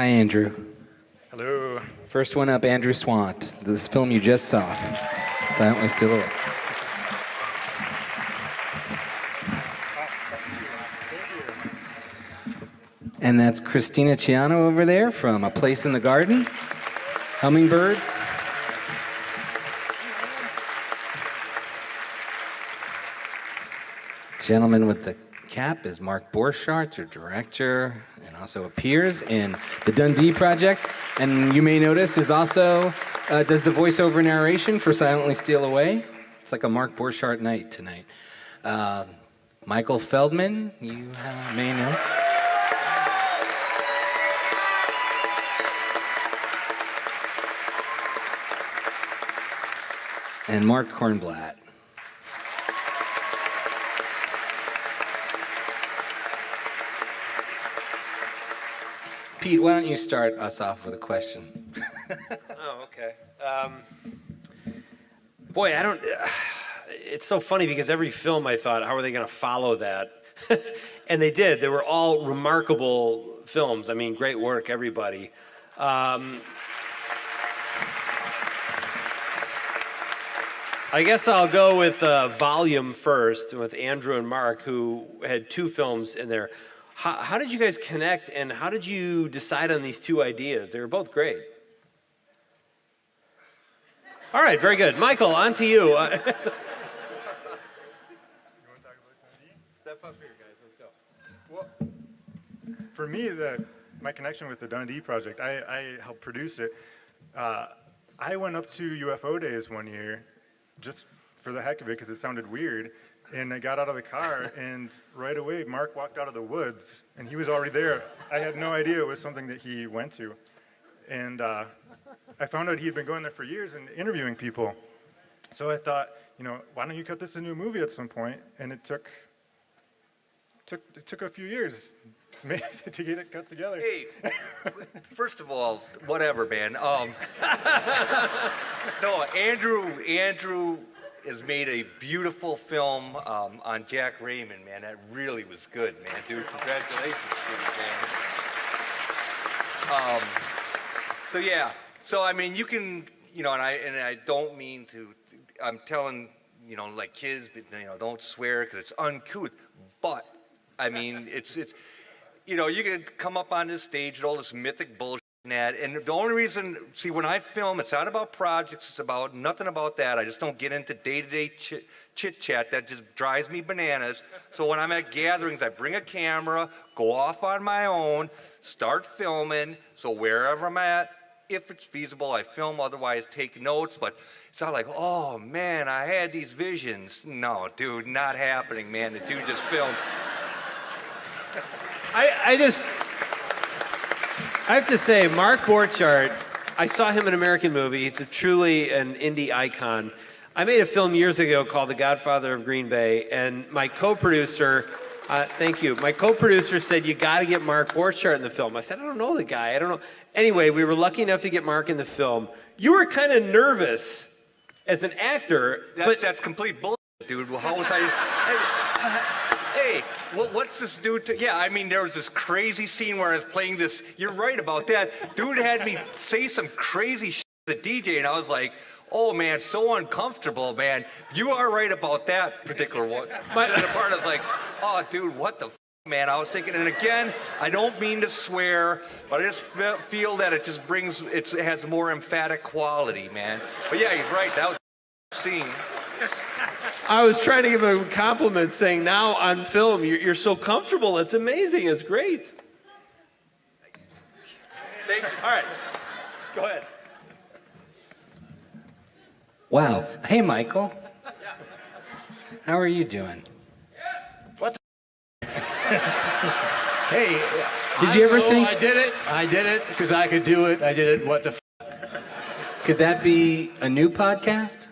Andrew. Hello. First one up, Andrew Swant. This film you just saw, Silently Still Away. And that's Christina Ciano over there from A Place in the Garden. Hummingbirds. Gentleman with the cap is Marc Borchardt, your director, and also appears in the DUNDEE project. And you may notice is also does the voiceover narration for Silently Steal Away. It's like a Marc Borchardt night tonight. Michael Feldman, you may know. And Mark Kornblatt. Pete, why don't you start us off with a question? Oh, okay. Boy, I don't... it's so funny because every film I thought, how are they going to follow that? And they did. They were all remarkable films. I mean, great work, everybody. I guess I'll go with Volume first, with Andrew and Mark, who had 2 films in there. How did you guys connect, and how did you decide on these 2 ideas? They were both great. All right, very good. Michael, on to you. You want to talk about DUNDEE? Step up here, guys. Let's go. Well, for me, my connection with the DUNDEE project, I helped produce it. I went up to UFO Days one year, just for the heck of it, because it sounded weird. And I got out of the car, and right away, Mark walked out of the woods, and he was already there. I had no idea it was something that he went to. And I found out he had been going there for years and interviewing people. So I thought, why don't you cut this into a movie at some point? And it took a few years to get it cut together. Hey, first of all, whatever, man. No, Andrew has made a beautiful film on Jack Raymond, man. That really was good, man, dude. Congratulations to you, man. So yeah, so I mean, you can, and I don't mean to. I'm telling, like kids, don't swear because it's uncouth. But I mean, it's you can come up on this stage with all this mythic bullshit. And the only reason, see, when I film, it's not about projects, it's about nothing about that. I just don't get into day-to-day chit-chat. That just drives me bananas. So when I'm at gatherings, I bring a camera, go off on my own, start filming. So wherever I'm at, if it's feasible, I film, otherwise take notes. But it's not like, oh, man, I had these visions. No, dude, not happening, man. The dude just filmed. I have to say, Marc Borchardt, I saw him in an American movie. He's truly an indie icon. I made a film years ago called The Godfather of Green Bay, and my co-producer, thank you, my co-producer said, you got to get Marc Borchardt in the film. I said, I don't know the guy, I don't know. Anyway, we were lucky enough to get Marc in the film. You were kind of nervous as an actor. That's complete bullshit, dude. Well, how was I... Hey, what's this dude? Yeah, I mean, there was this crazy scene where I was playing this. You're right about that. Dude had me say some crazy shit to the DJ, and I was like, oh, man, so uncomfortable, man. You are right about that particular one. The part I was like, oh, dude, what the man? I was thinking, and again, I don't mean to swear, but I just feel that it just brings, it has more emphatic quality, man. But yeah, he's right. That was a scene. I was trying to give him a compliment saying, now on film, you're so comfortable. It's amazing. It's great. Thank you. All right. Go ahead. Wow. Hey, Michael. How are you doing? What the Hey. Did you ever think... I did it because I could do it. I did it. What the Could that be a new podcast?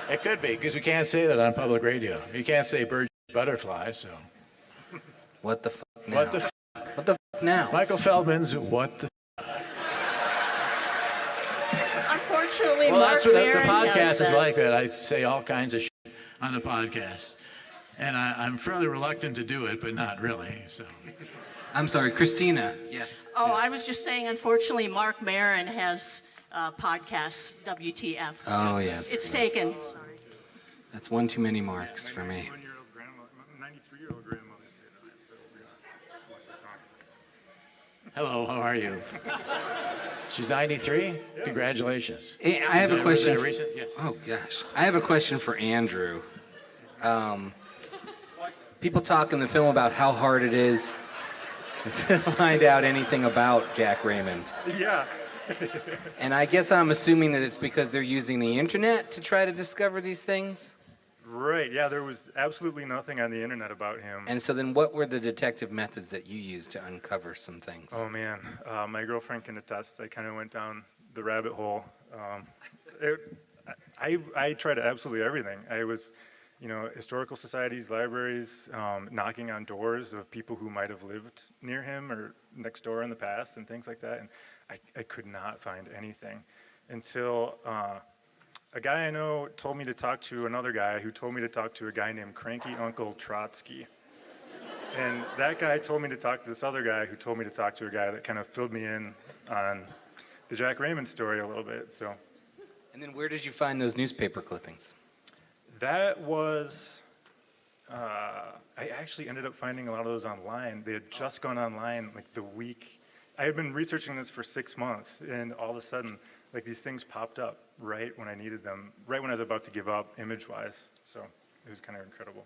It could be, because we can't say that on public radio. You can't say bird butterfly, so. What the now? What the What the now? Michael Feldman's What the Unfortunately, Well, Marc that's what the Maron podcast knows is that. like, that I say all kinds of shit on the podcast. And I'm fairly reluctant to do it, but not really, so. I'm sorry, Christina. Yes. Oh, I was just saying, unfortunately, Marc Maron has podcasts, WTF. So Oh, yes. It's yes. taken. Sorry. That's one too many marks for me. 91-year-old grandmother, 93-year-old grandmother said that, so we're gonna watch her talk. Hello, how are you? She's 93? Congratulations. I have a question. Was that recent? Yes. Oh gosh, I have a question for Andrew. People talk in the film about how hard it is to find out anything about Jack Raymond, Yeah. and I guess I'm assuming that it's because they're using the internet to try to discover these things. Right, yeah, there was absolutely nothing on the internet about him. And so then, what were the detective methods that you used to uncover some things? Oh man, my girlfriend can attest. I kind of went down the rabbit hole. I tried absolutely everything. I was, historical societies, libraries, knocking on doors of people who might have lived near him or next door in the past and things like that. And I could not find anything until a guy I know told me to talk to another guy who told me to talk to a guy named Cranky Uncle Trotsky. And that guy told me to talk to this other guy who told me to talk to a guy that kind of filled me in on the Jack Raymond story a little bit. So And then, where did you find those newspaper clippings? that was, I actually ended up finding a lot of those online. They had just gone online like the week. I had been researching this for 6 months, and all of a sudden, like these things popped up right when I needed them, right when I was about to give up image-wise. So it was kind of incredible.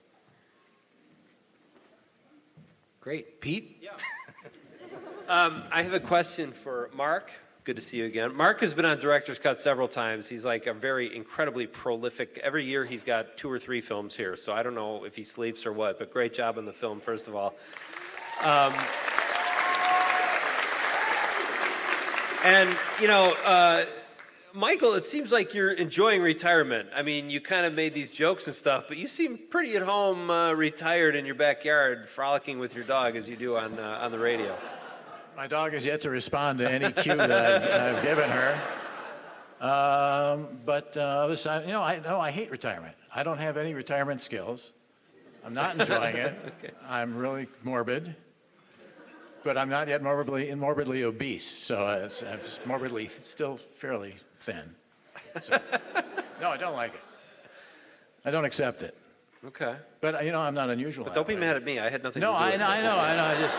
Great, Pete. Yeah. I have a question for Marc. Good to see you again. Marc has been on Director's Cut several times. He's like a very incredibly prolific. Every year he's got 2 or 3 films here, so I don't know if he sleeps or what, but great job on the film, first of all. Michael, it seems like you're enjoying retirement. I mean, you kind of made these jokes and stuff, but you seem pretty at home, retired in your backyard, frolicking with your dog as you do on the radio. My dog has yet to respond to any cue that I've given her. But other side, I hate retirement. I don't have any retirement skills. I'm not enjoying it. Okay. I'm really morbid, but I'm not yet morbidly obese. So I'm just morbidly still fairly thin. So, no, I don't like it. I don't accept it. Okay. But I'm not unusual. But don't be mad at me. I had nothing No, to do with it. I know.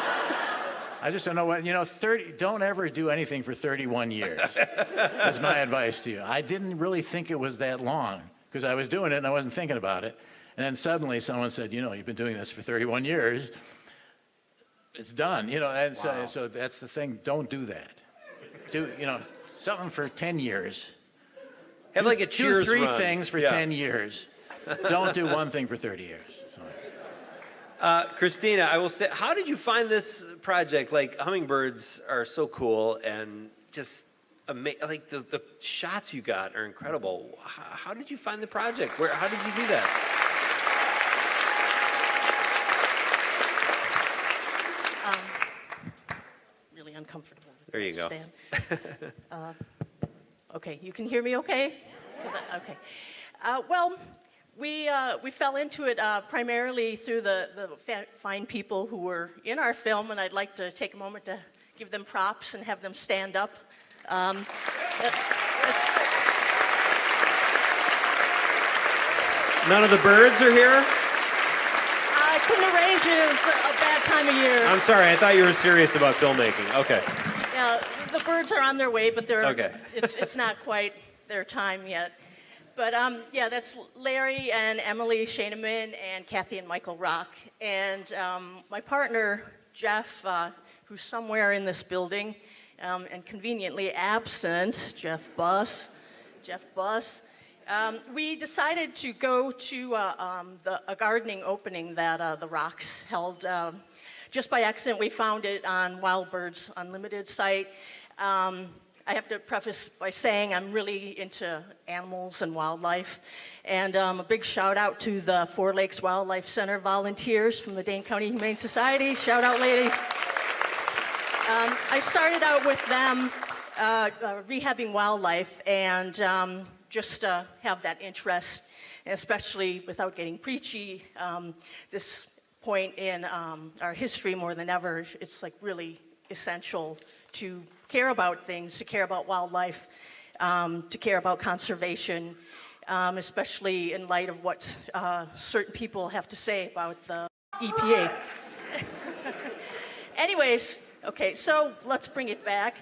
I just don't know what, 30, don't ever do anything for 31 years, is my advice to you. I didn't really think it was that long, because I was doing it and I wasn't thinking about it. And then suddenly someone said, you've been doing this for 31 years. It's done, and so that's the thing. Don't do that. Do, something for 10 years. Have like a Cheers Do 3 run. things for 10 years. Don't do one thing for 30 years. Christina, I will say, how did you find this project? Like, hummingbirds are so cool and just like the shots you got are incredible. How did you find the project? How did you do that? Really uncomfortable. There you go. Stand. Okay, you can hear me okay? Okay. We fell into it primarily through the fine people who were in our film, and I'd like to take a moment to give them props and have them stand up. None of the birds are here? I couldn't arrange it. It was a bad time of year. I'm sorry, I thought you were serious about filmmaking. Okay. Yeah, the birds are on their way, but they're Okay. it's not quite their time yet. But that's Larry and Emily Shaneman and Kathy and Michael Rock. And my partner, Jeff, who's somewhere in this building, and conveniently absent, Jeff Buss. We decided to go to a gardening opening that the Rocks held. Just by accident, we found it on Wild Birds Unlimited site. I have to preface by saying I'm really into animals and wildlife. And a big shout out to the Four Lakes Wildlife Center volunteers from the Dane County Humane Society. Shout out, ladies. I started out with them rehabbing wildlife and just have that interest, and especially without getting preachy, this point in our history more than ever, it's like really essential to care about things, to care about wildlife, to care about conservation, especially in light of what certain people have to say about the EPA. Anyways, okay, so let's bring it back.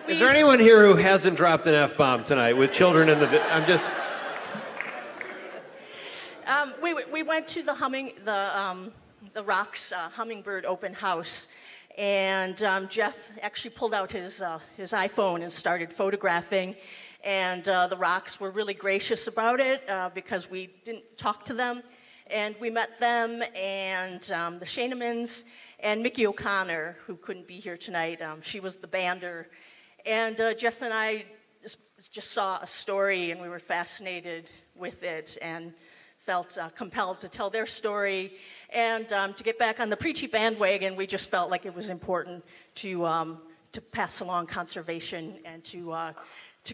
Is there anyone here who hasn't dropped an F-bomb tonight with children in the... I'm just... We went to the Rocks Hummingbird open house, and Jeff actually pulled out his iPhone and started photographing, and the Rocks were really gracious about it because we didn't talk to them, and we met them and the Schainemans and Mickey O'Connor, who couldn't be here tonight. She was the bander, and Jeff and I just saw a story, and we were fascinated with it and felt compelled to tell their story. And to get back on the preachy bandwagon, we just felt like it was important to pass along conservation and to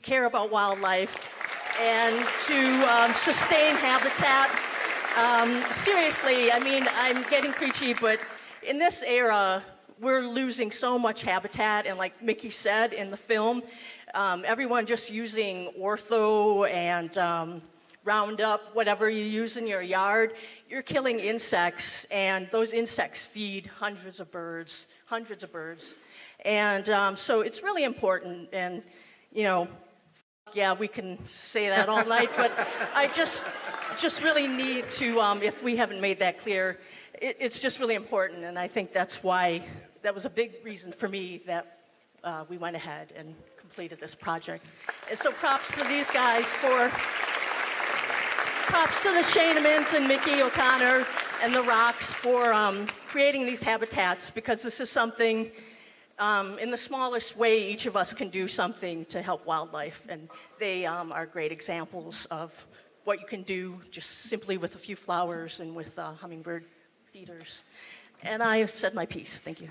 care about wildlife and to sustain habitat. Seriously, I mean, I'm getting preachy, but in this era, we're losing so much habitat, and like Mickey said in the film, everyone just using ortho and Roundup, whatever you use in your yard, you're killing insects, and those insects feed hundreds of birds. And so it's really important, and, you know, yeah, we can say that all night, but I just really need to, if we haven't made that clear, it's just really important, and I think that's why, that was a big reason for me that we went ahead and completed this project. And so props to these guys props to the Schainemans and Mickey O'Connor and the Rocks for creating these habitats, because this is something, in the smallest way, each of us can do something to help wildlife, and they are great examples of what you can do just simply with a few flowers and with hummingbird feeders. And I have said my piece. Thank you.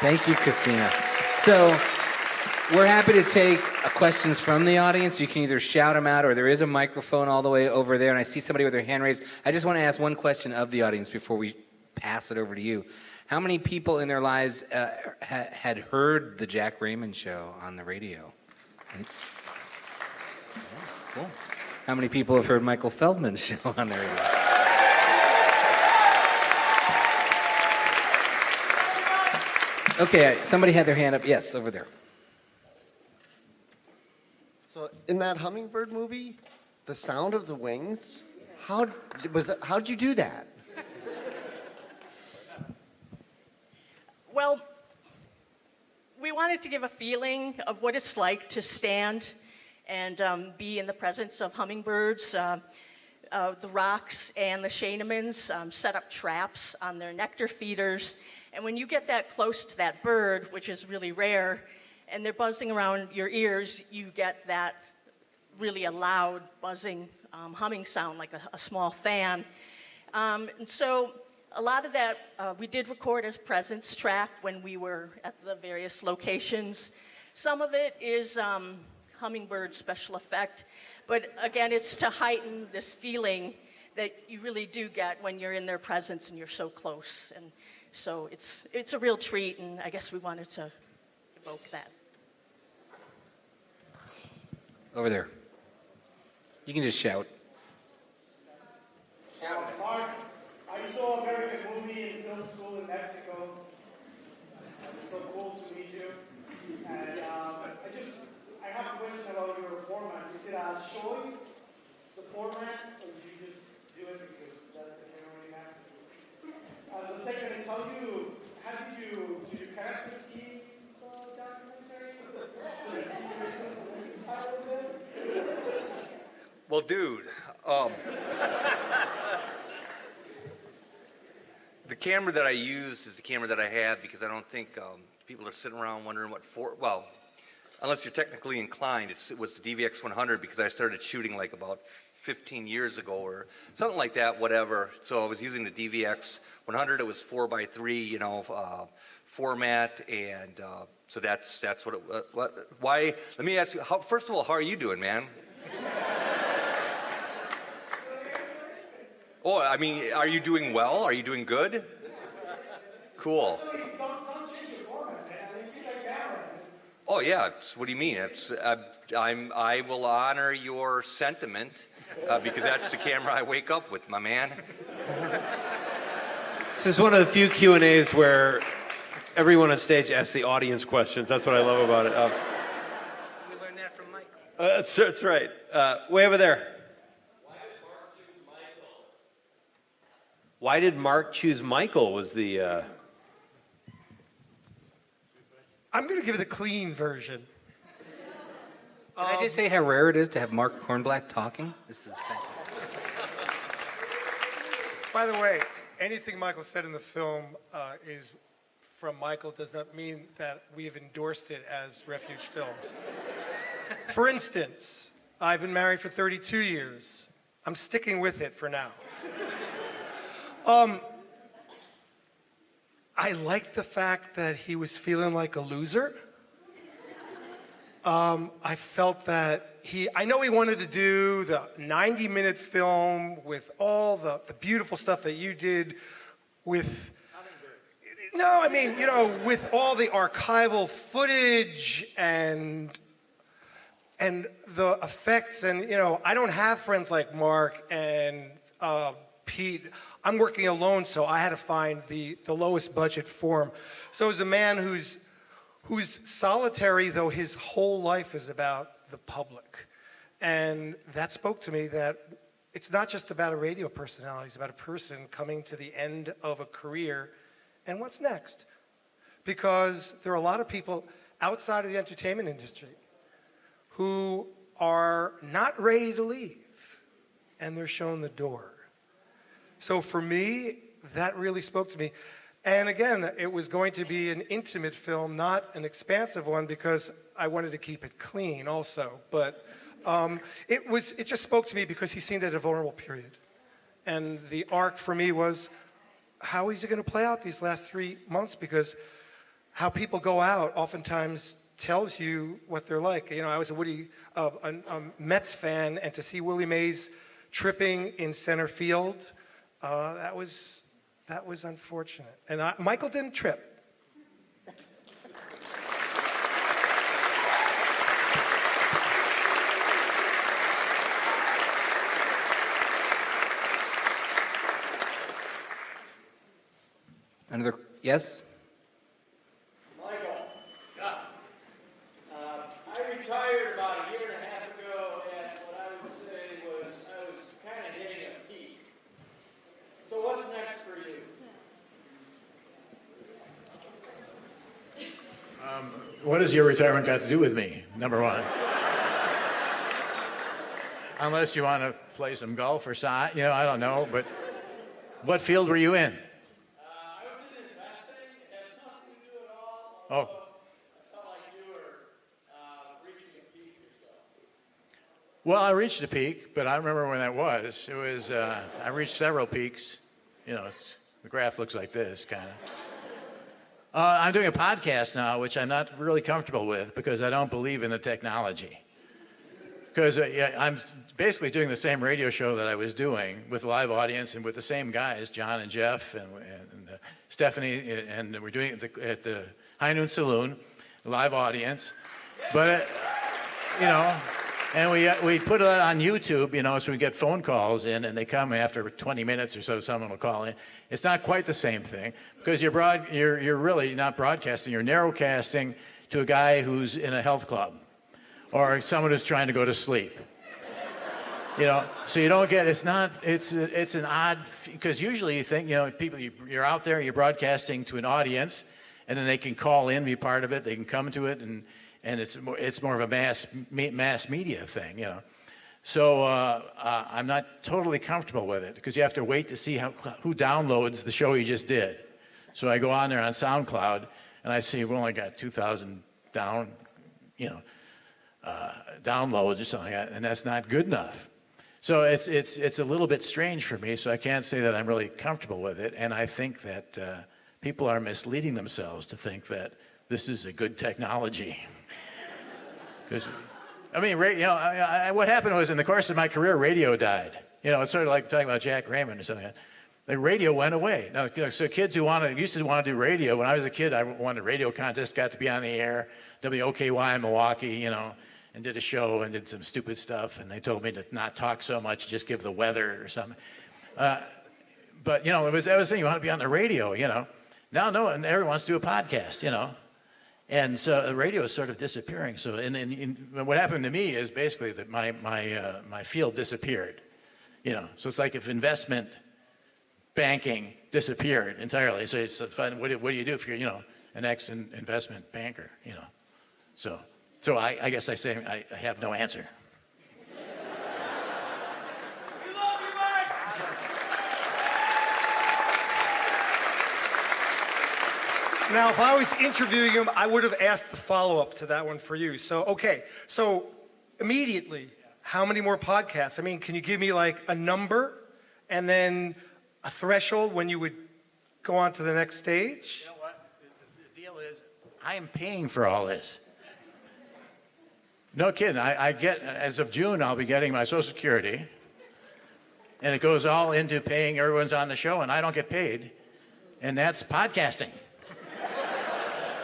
Thank you, Christina. So we're happy to take questions from the audience. You can either shout them out, or there is a microphone all the way over there, and I see somebody with their hand raised. I just want to ask one question of the audience before we pass it over to you. How many people in their lives had heard the Jack Raymond show on the radio? Oh, cool. How many people have heard Michael Feldman's show on the radio? Okay, somebody had their hand up. Yes, over there. So in that Hummingbird movie, the sound of the wings, how'd you do that? Well, we wanted to give a feeling of what it's like to stand and be in the presence of hummingbirds. The Rocks and the Schainemans set up traps on their nectar feeders, and when you get that close to that bird, which is really rare, and they're buzzing around your ears, you get that really a loud buzzing humming sound like a small fan. And so a lot of that we did record as presence track when we were at the various locations. Some of it is hummingbird special effect, but again, it's to heighten this feeling that you really do get when you're in their presence and you're so close. And so it's a real treat, and I guess we wanted to evoke that. Over there. You can just shout. Mark, I saw American movie in film school in Mexico. It was so cool to meet you. And I have a question about your format. Is it a choice, the format, or did you just do it because that's the camera you have? The second is, did your characters see the documentary? Well, dude, the camera that I used is the camera that I have because I don't think people are sitting around wondering what for. Well, unless you're technically inclined, it was the DVX 100 because I started shooting like about 15 years ago or something like that, whatever. So I was using the DVX 100. It was 4x3, format, and so that's what it. Why? Let me ask you. First of all, how are you doing, man? Oh, I mean, are you doing well? Are you doing good? Cool. Don't change the format, man. I mean, see that camera. Oh yeah. What do you mean? I will honor your sentiment because that's the camera I wake up with, my man. This is one of the few Q&As where everyone on stage asks the audience questions. That's what I love about it. We learned that from Michael. That's right. Way over there. Why did Mark choose Michael was the... I'm going to give it the clean version. Can I just say how rare it is to have Mark Kornblatt talking? This is fantastic. By the way, anything Michael said in the film is from Michael does not mean that we have endorsed it as Refuge Films. For instance, I've been married for 32 years. I'm sticking with it for now. I liked the fact that he was feeling like a loser. I felt that I know he wanted to do the 90-minute film with all the beautiful stuff that you did with, no, I mean, you know, with all the archival footage and the effects and, you know, I don't have friends like Mark and Pete. I'm working alone, so I had to find the lowest budget form. So as a man who's solitary, though his whole life is about the public. And that spoke to me that it's not just about a radio personality, it's about a person coming to the end of a career and what's next. Because there are a lot of people outside of the entertainment industry who are not ready to leave and they're shown the door. So for me, that really spoke to me. And again, it was going to be an intimate film, not an expansive one, because I wanted to keep it clean also. But it just spoke to me because he seemed at a vulnerable period. And the arc for me was, how is it going to play out these last 3 months? Because how people go out oftentimes tells you what they're like. You know, I was a Mets fan, and to see Willie Mays tripping in center field, that was unfortunate. And Michael didn't trip. Another, yes? Michael, I retired about a year and a half ago, and what I would say was I was kind of hitting a peak. So what's next for you? What has your retirement got to do with me, number one? Unless you want to play some golf or soccer, you know, I don't know, but what field were you in? I was in investing. It has nothing to do at all. Oh. I felt like you were reaching a peak yourself. Well, I reached a peak, but I remember when that was. It was, I reached several peaks. You know, the graph looks like this, kind of. I'm doing a podcast now, which I'm not really comfortable with because I don't believe in the technology. Because I'm basically doing the same radio show that I was doing with a live audience and with the same guys, John and Jeff and Stephanie, and we're doing it at the High Noon Saloon, live audience. But, you know, and we put it on YouTube, you know, so we get phone calls in, and they come after 20 minutes or so, someone will call in. It's not quite the same thing, because you're really not broadcasting, you're narrowcasting to a guy who's in a health club, or someone who's trying to go to sleep. You know, so you don't get, it's an odd, because usually you think, you know, people, you're out there, you're broadcasting to an audience, and then they can call in, be part of it, they can come to it, and it's more of a mass media thing, you know. So I'm not totally comfortable with it because you have to wait to see who downloads the show you just did. So I go on there on SoundCloud and I see we only got 2,000 downloads or something like that, and that's not good enough. So it's a little bit strange for me. So I can't say that I'm really comfortable with it, and I think that people are misleading themselves to think that this is a good technology. Because, I mean, you know, what happened was in the course of my career, radio died. You know, it's sort of like talking about Jack Raymond or something. The radio went away. Now, so kids who used to want to do radio, when I was a kid, I won a radio contest, got to be on the air, WOKY in Milwaukee, you know, and did a show and did some stupid stuff, and they told me to not talk so much, just give the weather or something. But, you know, that was the thing, you want to be on the radio, you know. Now, no one, everyone wants to do a podcast, you know. And so the radio is sort of disappearing. So what happened to me is basically that my field disappeared, you know. So it's like if investment banking disappeared entirely. So it's fun. What do you do if you're, you know, an ex-investment banker, you know? So I guess I say I have no answer. Now, if I was interviewing him, I would have asked the follow-up to that one for you. So, okay. So, immediately, how many more podcasts? I mean, can you give me like a number and then a threshold when you would go on to the next stage? You know what? The deal is, I am paying for all this. No kidding. I get, as of June, I'll be getting my Social Security. And it goes all into paying everyone's on the show, and I don't get paid. And that's podcasting.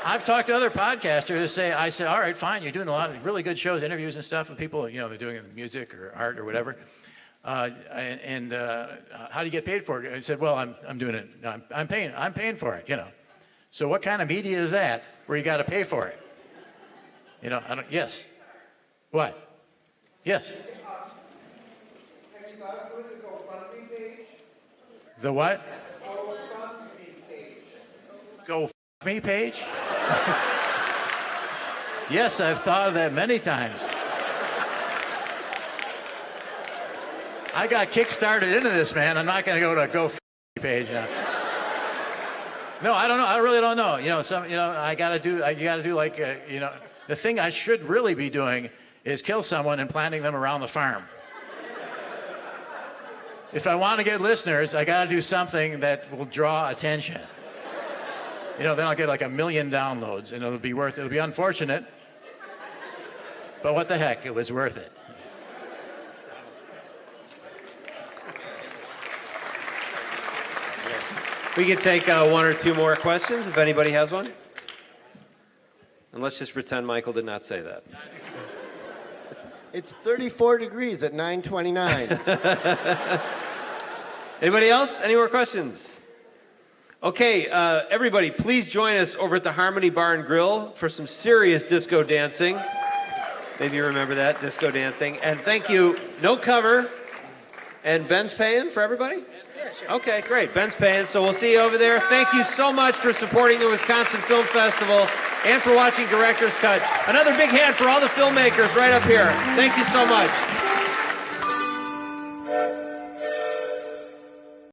I've talked to other podcasters who say, I said, all right, fine, you're doing a lot of really good shows, interviews and stuff with people, you know, they're doing music or art or whatever. How do you get paid for it? I said, well, I'm doing it. No, I'm paying for it, you know. So what kind of media is that where you got to pay for it? You know, yes. What? Yes. Have you thought of doing the GoFundMe page? The what? GoFundMe page. GoFundMe page? Yes, I've thought of that many times. I got kick-started into this, man. I'm not going to go to a GoFundMe page now. No, I don't know. I really don't know. You know, you got to do like, you know, the thing I should really be doing is kill someone and planting them around the farm. If I want to get listeners, I got to do something that will draw attention. You know, then I'll get like 1 million downloads, and it'll be unfortunate, but what the heck, it was worth it. We can take one or two more questions if anybody has one. And let's just pretend Michael did not say that. It's 34 degrees at 9:29. Anybody else? Any more questions? Okay, everybody, please join us over at the Harmony Bar and Grill for some serious disco dancing. Maybe you remember that, disco dancing. And thank you, no cover. And Ben's paying for everybody? Yeah, sure. Okay, great. Ben's paying, so we'll see you over there. Thank you so much for supporting the Wisconsin Film Festival and for watching Director's Cut. Another big hand for all the filmmakers right up here. Thank you so much.